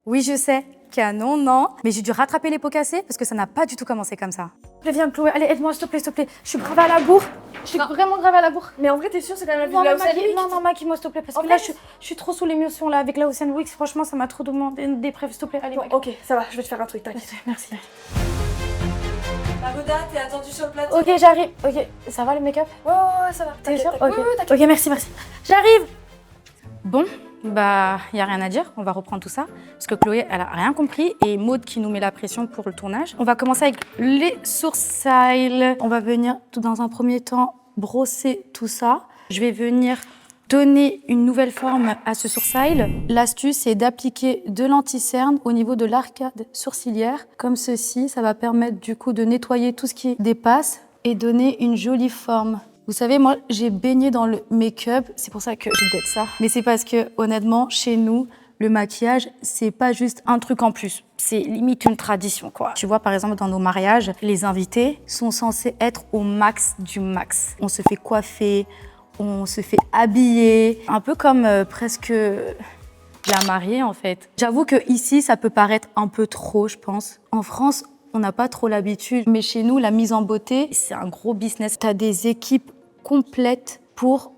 Oui, je sais. Canon, non. Mais j'ai dû rattraper les pots cassés parce que ça n'a pas du tout commencé comme ça. Viens, Chloé, allez, aide-moi, s'il te plaît, s'il te plaît. Je suis grave à la bourre. Je suis vraiment grave à la bourre. Mais en vrai, t'es sûre, c'est quand même la Non, vidéo non, maquille-moi, s'il te plaît, parce que là, je suis trop sous l'émotion, là, avec la Ocean Week. Franchement, ça m'a trop demandé des preuves, s'il te plaît. Allez, bon, ok, ça va, je vais te faire un truc, t'inquiète. Merci. Margoda, t'es attendue sur le plateau. Ok, j'arrive. Ok, ça va le make-up? Ouais, ça va. T'es sûre? Ok, ok, merci. J'arrive. Bon, bah, y a rien à dire. On va reprendre tout ça. Parce que Chloé, elle a rien compris. Et Maud qui nous met la pression pour le tournage. On va commencer avec les sourcils. On va venir, tout dans un premier temps, brosser tout ça. Je vais venir donner une nouvelle forme à ce sourcil. L'astuce, c'est d'appliquer de l'anti-cerne au niveau de l'arcade sourcilière. Comme ceci, ça va permettre du coup de nettoyer tout ce qui dépasse et donner une jolie forme. Vous savez, moi, j'ai baigné dans le make-up, c'est pour ça que je date ça. Mais c'est parce que, honnêtement, chez nous, le maquillage, c'est pas juste un truc en plus. C'est limite une tradition, quoi. Tu vois, par exemple, dans nos mariages, les invités sont censés être au max du max. On se fait coiffer, on se fait habiller, un peu comme presque la mariée, en fait. J'avoue que ici, ça peut paraître un peu trop, je pense. En France, on n'a pas trop l'habitude. Mais chez nous, la mise en beauté, c'est un gros business. Tu as des équipes complètes pour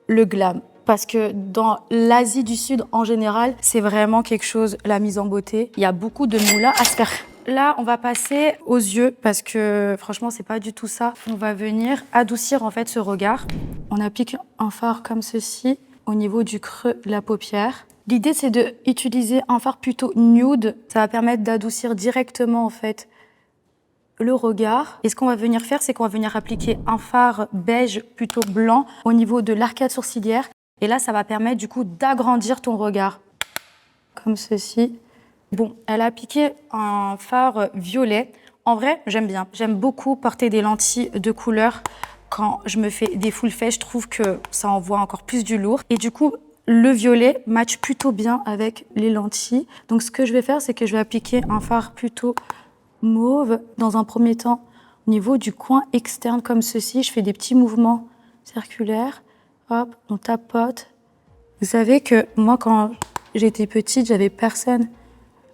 le glam. Parce que dans l'Asie du Sud, en général, c'est vraiment quelque chose, la mise en beauté. Il y a beaucoup de moulins à se faire. Là, on va passer aux yeux parce que franchement, c'est pas du tout ça. On va venir adoucir en fait ce regard. On applique un fard comme ceci au niveau du creux de la paupière. L'idée, c'est d'utiliser un fard plutôt nude. Ça va permettre d'adoucir directement en fait le regard. Et ce qu'on va venir faire, c'est qu'on va venir appliquer un fard beige plutôt blanc au niveau de l'arcade sourcilière. Et là, ça va permettre du coup d'agrandir ton regard. Comme ceci. Bon, elle a appliqué un fard violet. En vrai, j'aime bien. J'aime beaucoup porter des lentilles de couleur. Quand je me fais des full face, je trouve que ça envoie encore plus du lourd. Et du coup, le violet match plutôt bien avec les lentilles. Donc, ce que je vais faire, c'est que je vais appliquer un fard plutôt mauve. Dans un premier temps, au niveau du coin externe, comme ceci, je fais des petits mouvements circulaires. Hop, on tapote. Vous savez que moi, quand j'étais petite, j'avais personne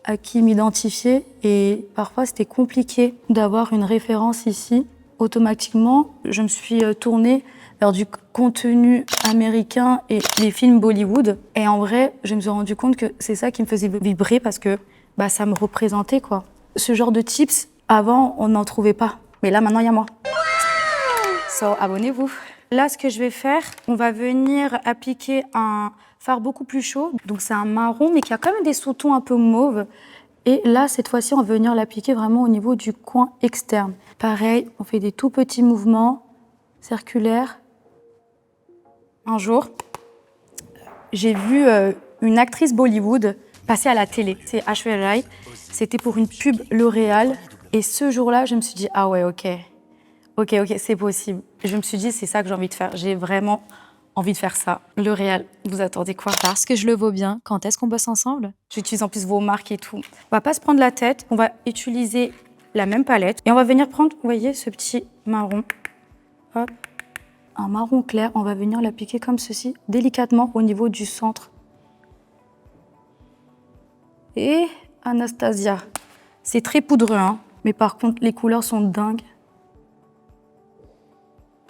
à qui m'identifier et parfois, c'était compliqué d'avoir une référence ici. Automatiquement, je me suis tournée vers du contenu américain et les films Bollywood. Et en vrai, je me suis rendu compte que c'est ça qui me faisait vibrer parce que ça me représentait, quoi. Ce genre de tips, avant, on n'en trouvait pas. Mais là, maintenant, il y a moi. So, abonnez-vous. Là, ce que je vais faire, on va venir appliquer un fard beaucoup plus chaud. Donc, c'est un marron, mais qui a quand même des sous-tons un peu mauves. Et là, cette fois-ci, on va venir l'appliquer vraiment au niveau du coin externe. Pareil, on fait des tout petits mouvements circulaires. Un jour, j'ai vu une actrice Bollywood passer à la télé. C'est Aishwarya Rai. C'était pour une pub L'Oréal. Et ce jour-là, je me suis dit, ah ouais, ok, c'est possible. Je me suis dit, c'est ça que j'ai envie de faire. J'ai vraiment envie de faire ça. L'Oréal, vous attendez quoi? Parce que je le vaux bien. Quand est-ce qu'on bosse ensemble? J'utilise en plus vos marques et tout. On va pas se prendre la tête. On va utiliser la même palette. Et on va venir prendre, vous voyez, ce petit marron. Hop. Un marron clair. On va venir l'appliquer comme ceci, délicatement au niveau du centre. Et Anastasia. C'est très poudreux, hein. Mais par contre, les couleurs sont dingues.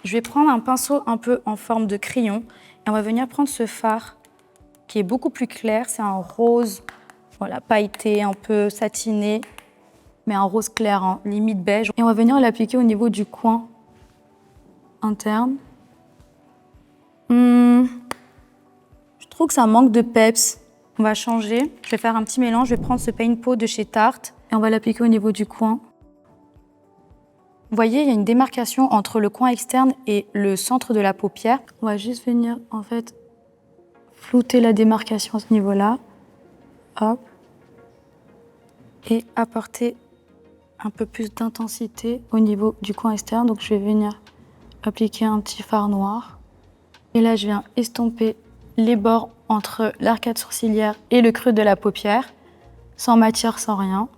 Je vais prendre un pinceau un peu en forme de crayon et on va venir prendre ce fard qui est beaucoup plus clair. C'est un rose, voilà, pailleté, un peu satiné, mais un rose clair, hein, limite beige. Et on va venir l'appliquer au niveau du coin interne. Je trouve que ça manque de peps. On va changer. Je vais faire un petit mélange. Je vais prendre ce Paint Pot de chez Tarte et on va l'appliquer au niveau du coin. Vous voyez, il y a une démarcation entre le coin externe et le centre de la paupière. On va juste venir, en fait, flouter la démarcation à ce niveau-là. Hop. Et apporter un peu plus d'intensité au niveau du coin externe. Donc, je vais venir appliquer un petit fard noir. Et là, je viens estomper les bords entre l'arcade sourcilière et le creux de la paupière, sans matière, sans rien.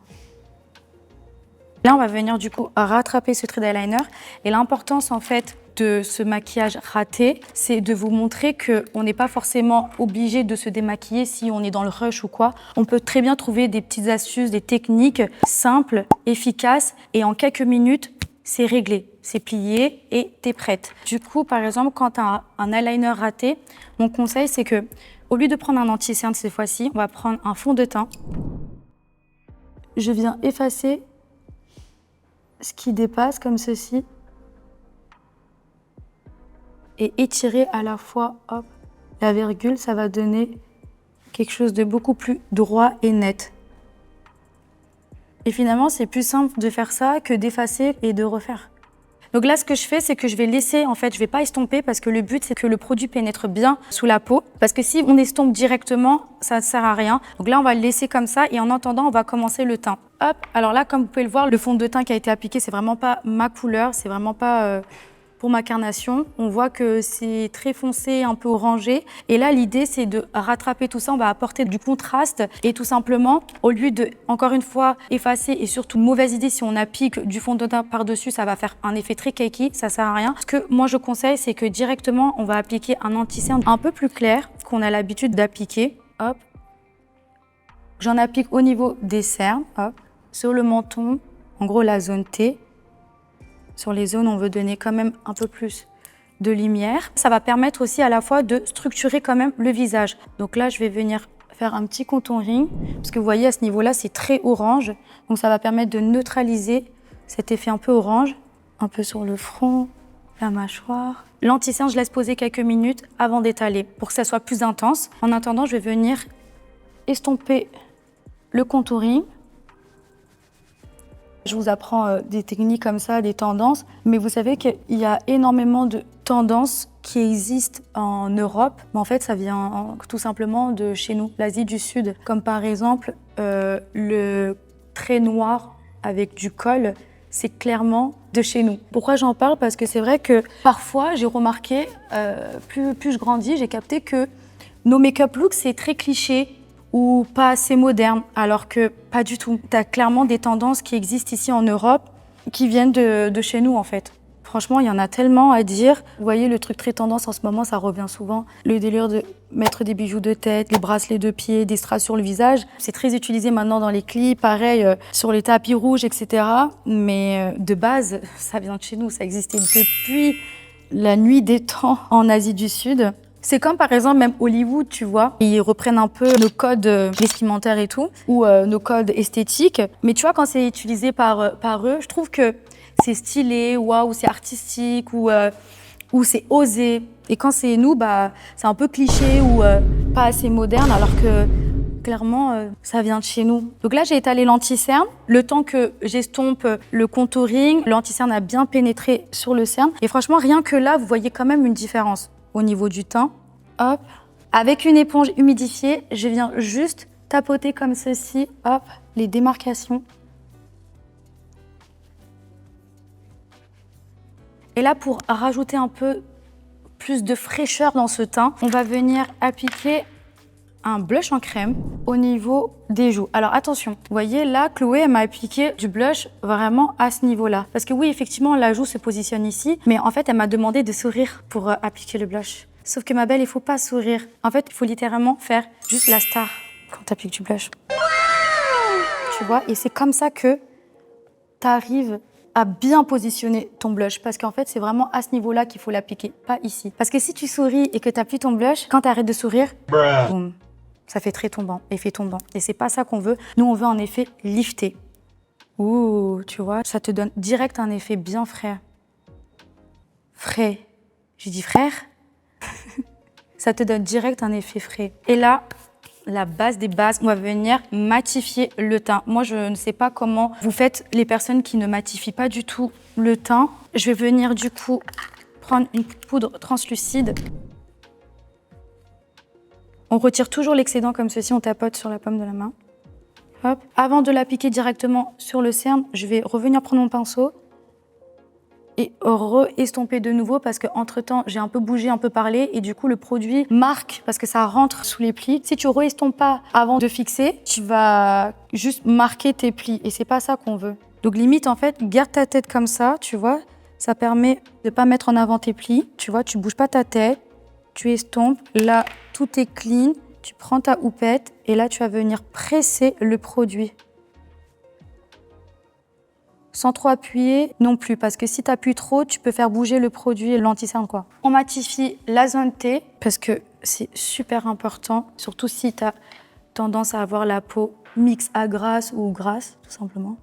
Là, on va venir du coup rattraper ce trait d'eyeliner. Et l'importance, en fait, de ce maquillage raté, c'est de vous montrer qu'on n'est pas forcément obligé de se démaquiller si on est dans le rush ou quoi. On peut très bien trouver des petites astuces, des techniques simples, efficaces, et en quelques minutes, c'est réglé, c'est plié et t'es prête. Du coup, par exemple, quand tu as un eyeliner raté, mon conseil, c'est que au lieu de prendre un anti-cerne cette fois-ci, on va prendre un fond de teint. Je viens effacer ce qui dépasse comme ceci et étirer à la fois hop, la virgule, ça va donner quelque chose de beaucoup plus droit et net. Et finalement, c'est plus simple de faire ça que d'effacer et de refaire. Donc là, ce que je fais, c'est que je vais laisser, en fait, je vais pas estomper parce que le but, c'est que le produit pénètre bien sous la peau. Parce que si on estompe directement, ça ne sert à rien. Donc là, on va le laisser comme ça et en attendant, on va commencer le teint. Hop, alors là, comme vous pouvez le voir, le fond de teint qui a été appliqué, c'est vraiment pas ma couleur, c'est vraiment pas pour ma carnation. On voit que c'est très foncé, un peu orangé. Et là, l'idée, c'est de rattraper tout ça. On va apporter du contraste et tout simplement, au lieu de, encore une fois, effacer et surtout, mauvaise idée, si on applique du fond de teint par-dessus, ça va faire un effet très cakey, ça sert à rien. Ce que moi, je conseille, c'est que directement, on va appliquer un anti-cerne un peu plus clair qu'on a l'habitude d'appliquer. Hop. J'en applique au niveau des cernes, hop, sur le menton, en gros la zone T. Sur les zones, on veut donner quand même un peu plus de lumière. Ça va permettre aussi à la fois de structurer quand même le visage. Donc là, je vais venir faire un petit contouring, parce que vous voyez, à ce niveau-là, c'est très orange. Donc ça va permettre de neutraliser cet effet un peu orange, un peu sur le front, la mâchoire. L'anti-cerne, je laisse poser quelques minutes avant d'étaler, pour que ça soit plus intense. En attendant, je vais venir estomper le contouring. Je vous apprends des techniques comme ça, des tendances, mais vous savez qu'il y a énormément de tendances qui existent en Europe, mais en fait ça vient tout simplement de chez nous, l'Asie du Sud, comme par exemple le trait noir avec du col, c'est clairement de chez nous. Pourquoi j'en parle? Parce que c'est vrai que parfois j'ai remarqué, plus je grandis, j'ai capté que nos make-up looks c'est très cliché, ou pas assez moderne, alors que pas du tout. Tu as clairement des tendances qui existent ici en Europe, qui viennent de chez nous en fait. Franchement, il y en a tellement à dire. Vous voyez, le truc très tendance en ce moment, ça revient souvent. Le délire de mettre des bijoux de tête, des bracelets de pied, des strass sur le visage. C'est très utilisé maintenant dans les clips, pareil, sur les tapis rouges, etc. Mais de base, ça vient de chez nous. Ça existait depuis la nuit des temps en Asie du Sud. C'est comme par exemple même Hollywood, tu vois, ils reprennent un peu nos codes vestimentaires et tout, ou nos codes esthétiques. Mais tu vois, quand c'est utilisé par eux, je trouve que c'est stylé, waouh, c'est artistique, ou c'est osé. Et quand c'est nous, bah, c'est un peu cliché ou pas assez moderne, alors que clairement, ça vient de chez nous. Donc là, j'ai étalé l'anti-cerne. Le temps que j'estompe le contouring, l'anti-cerne a bien pénétré sur le cerne. Et franchement, rien que là, vous voyez quand même une différence. Au niveau du teint, hop. Avec une éponge humidifiée, je viens juste tapoter comme ceci, hop, les démarcations. Et là, pour rajouter un peu plus de fraîcheur dans ce teint, on va venir appliquer un blush en crème au niveau des joues. Alors attention, vous voyez là, Chloé, elle m'a appliqué du blush vraiment à ce niveau-là. Parce que oui, effectivement, la joue se positionne ici, mais en fait, elle m'a demandé de sourire pour appliquer le blush. Sauf que ma belle, il faut pas sourire. En fait, il faut littéralement faire juste la star quand tu appliques du blush. Tu vois, et c'est comme ça que tu arrives à bien positionner ton blush. Parce qu'en fait, c'est vraiment à ce niveau-là qu'il faut l'appliquer, pas ici. Parce que si tu souris et que tu appuies ton blush, quand tu arrêtes de sourire, boum. Ça fait très tombant, effet tombant. Et c'est pas ça qu'on veut. Nous, on veut en effet lifter. Ouh, tu vois, ça te donne direct un effet bien frais. Frais. J'ai dit frère. Ça te donne direct un effet frais. Et là, la base des bases, on va venir matifier le teint. Moi, je ne sais pas comment vous faites les personnes qui ne matifient pas du tout le teint. Je vais venir du coup prendre une poudre translucide. On retire toujours l'excédent comme ceci, on tapote sur la paume de la main. Hop. Avant de l'appliquer directement sur le cerne, je vais revenir prendre mon pinceau et re-estomper de nouveau parce qu'entre-temps, j'ai un peu bougé, un peu parlé et du coup, le produit marque parce que ça rentre sous les plis. Si tu re-estompes pas avant de fixer, tu vas juste marquer tes plis et c'est pas ça qu'on veut. Donc limite, en fait, garde ta tête comme ça, tu vois. Ça permet de ne pas mettre en avant tes plis. Tu vois, tu bouges pas ta tête, tu estompes. Là, tout est clean. Tu prends ta houppette et là, tu vas venir presser le produit. Sans trop appuyer non plus, parce que si tu appuies trop, tu peux faire bouger le produit, l'anti-cerne quoi. On matifie la zone T, parce que c'est super important, surtout si tu as tendance à avoir la peau mixte à grasse ou grasse, tout simplement.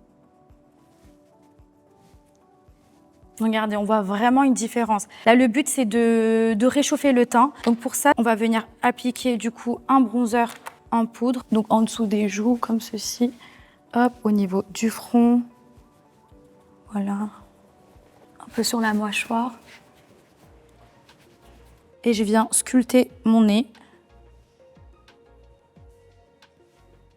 Regardez, on voit vraiment une différence. Là, le but, c'est de réchauffer le teint. Donc pour ça, on va venir appliquer du coup un bronzer en poudre, donc en dessous des joues, comme ceci. Hop, au niveau du front. Voilà, un peu sur la mâchoire. Et je viens sculpter mon nez.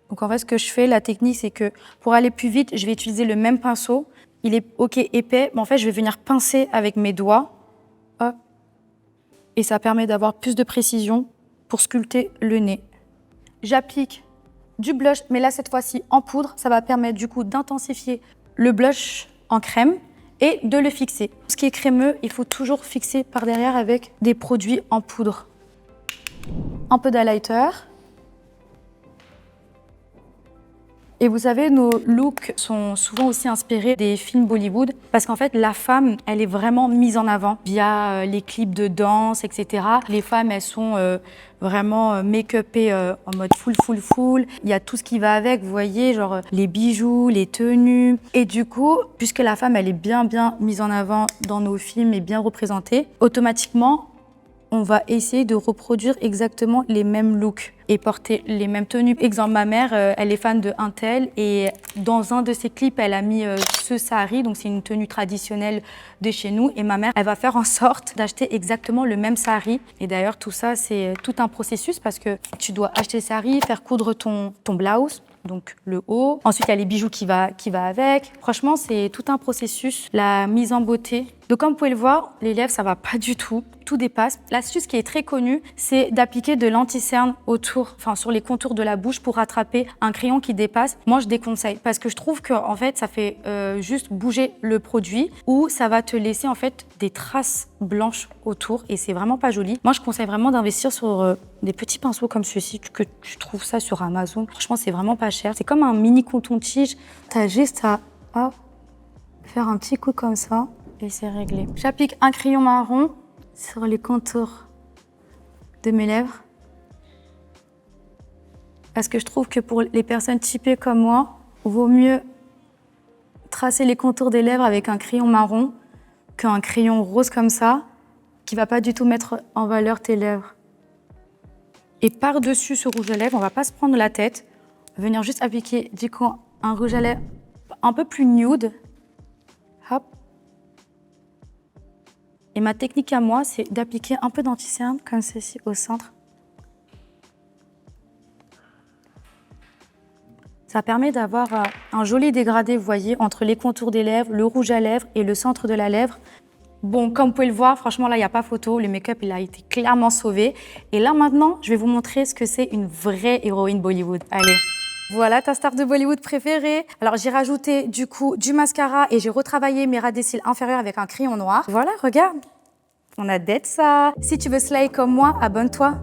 Donc en fait, ce que je fais, la technique, c'est que pour aller plus vite, je vais utiliser le même pinceau. Il est ok épais, mais en fait, je vais venir pincer avec mes doigts. Hop. Et ça permet d'avoir plus de précision pour sculpter le nez. J'applique du blush, mais là, cette fois-ci, en poudre. Ça va permettre du coup d'intensifier le blush en crème et de le fixer. Ce qui est crémeux, il faut toujours fixer par derrière avec des produits en poudre. Un peu d'highlighter. Et vous savez, nos looks sont souvent aussi inspirés des films Bollywood parce qu'en fait, la femme, elle est vraiment mise en avant via les clips de danse, etc. Les femmes, elles sont vraiment make-upées en mode full. Il y a tout ce qui va avec, vous voyez, genre les bijoux, les tenues. Et du coup, puisque la femme, elle est bien mise en avant dans nos films et bien représentée, automatiquement, on va essayer de reproduire exactement les mêmes looks et porter les mêmes tenues. Exemple, ma mère, elle est fan de Intel et dans un de ses clips, elle a mis ce sari, donc c'est une tenue traditionnelle de chez nous. Et ma mère, elle va faire en sorte d'acheter exactement le même sari. Et d'ailleurs, tout ça, c'est tout un processus parce que tu dois acheter le sari, faire coudre ton blouse, donc le haut. Ensuite, il y a les bijoux qui va avec. Franchement, c'est tout un processus, la mise en beauté. Donc, comme vous pouvez le voir, les lèvres, ça va pas du tout. Tout dépasse. L'astuce qui est très connue, c'est d'appliquer de l'anti-cerne sur les contours de la bouche pour rattraper un crayon qui dépasse. Moi, je déconseille parce que je trouve que en fait, ça fait juste bouger le produit ou ça va te laisser en fait des traces blanches autour et c'est vraiment pas joli. Moi, je conseille vraiment d'investir sur des petits pinceaux comme ceux-ci que tu trouves ça sur Amazon. Franchement, c'est vraiment pas cher. C'est comme un mini coton-tige. T'as juste à faire un petit coup comme ça et c'est réglé. J'applique un crayon marron sur les contours de mes lèvres. Parce que je trouve que pour les personnes typées comme moi, il vaut mieux tracer les contours des lèvres avec un crayon marron qu'un crayon rose comme ça, qui ne va pas du tout mettre en valeur tes lèvres. Et par-dessus ce rouge à lèvres, on ne va pas se prendre la tête. On va venir juste appliquer du coup un rouge à lèvres un peu plus nude. Hop. Et ma technique à moi, c'est d'appliquer un peu d'anti-cerne comme ceci au centre. Ça permet d'avoir un joli dégradé, vous voyez, entre les contours des lèvres, le rouge à lèvres et le centre de la lèvre. Bon, comme vous pouvez le voir, franchement, là, il n'y a pas photo. Le make-up, il a été clairement sauvé. Et là, maintenant, je vais vous montrer ce que c'est une vraie héroïne Bollywood. Allez. Voilà ta star de Bollywood préférée. Alors, j'ai rajouté du coup du mascara et j'ai retravaillé mes ras des cils inférieurs avec un crayon noir. Voilà, regarde. On a d'être ça. Si tu veux slay comme moi, abonne-toi.